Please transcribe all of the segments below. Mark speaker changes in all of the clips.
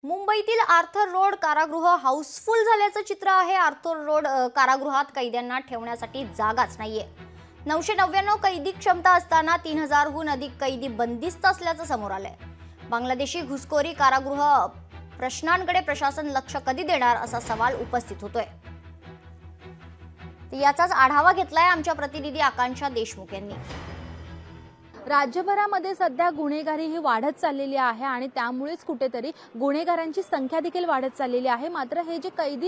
Speaker 1: मुंबईतील Arthur road कारागृह house full झाल्याचं चित्र आहे। आर्थर रोड कारागृहात कैद्यांना ठेवण्यासाठी जागाच नाहीये। 999 कैदी क्षमता असताना 3000 हून अधिक कैदी बंदिस्त असल्याचं समोर आलंय। बांगलादेशी घुसखोरी कारागृह प्रश्नांकडे प्रशासन लक्ष कधी देणार असा सवाल उपस्थित होतोय। याचाच आढावा घेतलाय आमच्या प्रतिनिधी आकांक्षा देशमुख यांनी।
Speaker 2: राज्यभरामध्ये सध्या गुन्हेगारी ही वाढत चाललेली आहे आणि त्यामुळेच कुठेतरी गुन्हेगारांची संख्या देखील वाढत चाललेली आहे। मात्र हे जे कैद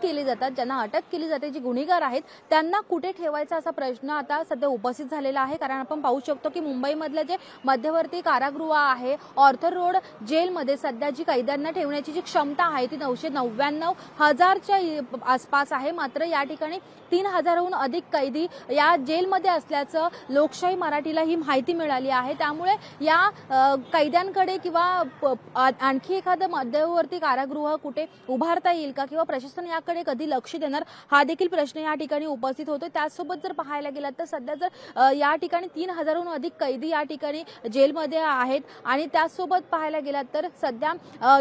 Speaker 2: केले जातात, ज्यांना अटक केली जाते, जे गुन्हेगार आहेत त्यांना कुठे ठेवायचा असा प्रश्न आता सध्या उपस्थित झालेला आहे। कारण आपण पाहू शकतो की मुंबईमधलं जे मध्यवर्ती कारागृह आहे आर्थर रोड जेलमध्ये सध्या जी कैद्यांना ठेवण्याची जी क्षमता आहे ती 999,000च्या आसपास आहे। मात्र या ठिकाणी 3000हून अधिक कैदी या जेलमध्ये असल्याचं लोकशाही मराठीला ही माहिती मिळाली आहे। त्यामुळे या कैद्यांकडे किंवा आणखी एखादं मध्यवर्ती कारागृह कुठे उभारता येईल का किंवा प्रशासन याकडे कधी लक्ष देणार हा देखील प्रश्न या ठिकाणी उपस्थित होतो। त्यासोबत जर पाहायला गेला तर सध्या जर या ठिकाणी 3000हून अधिक कैदी या ठिकाणी जेलमध्ये आहेत आणि त्यासोबत पाहायला गेला तर सध्या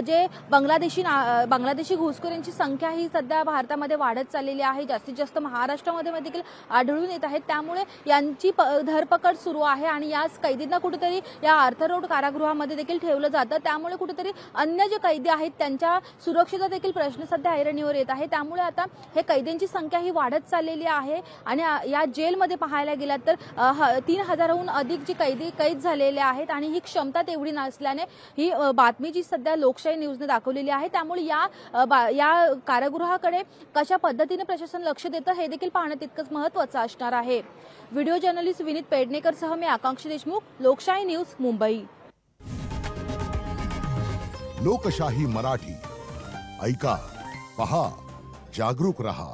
Speaker 2: जे बांगलादेशी घुसखोरांची संख्या ही सध्या भारतामध्ये वाढत चाललेली आहे। जास्तीत जास्त महाराष्ट्रामध्ये देखील आढळून येत आहेत। त्यामुळे यांची धरपकड सुरू आहे आणि याच कैदींना कुठेतरी या आर्थर रोड कारागृहामध्ये देखील ठेवलं जातं। त्यामुळे कुठेतरी अन्य जे कैदी आहेत त्यांच्या सुरक्षेचा देखील प्रश्न सध्या ऐरणीवर येत आहे। त्यामुळे आता हे कैद्यांची संख्या ही वाढत चाललेली आहे आणि या जेलमध्ये पाहायला गेला तर 3000हून अधिक जे कैद झालेले आहेत आणि ही क्षमता तेवढी नसल्याने ही बातमी जी सध्या लोकशाही न्यूजने दाखवलेली आहे। त्यामुळे या कारागृहाकडे कशा पद्धतीने प्रशासन लक्ष देतं हे देखील पाहणं तितकंच महत्त्वाचं असणार आहे। व्हिडिओ जर्नलिस्ट विनीत पेडणेकरसह मी आकांक्षा देशमुख, लोकशाही न्यूज, मुंबई।
Speaker 3: लोकशाही मराठी ऐका, पहा, जागरूक रहा।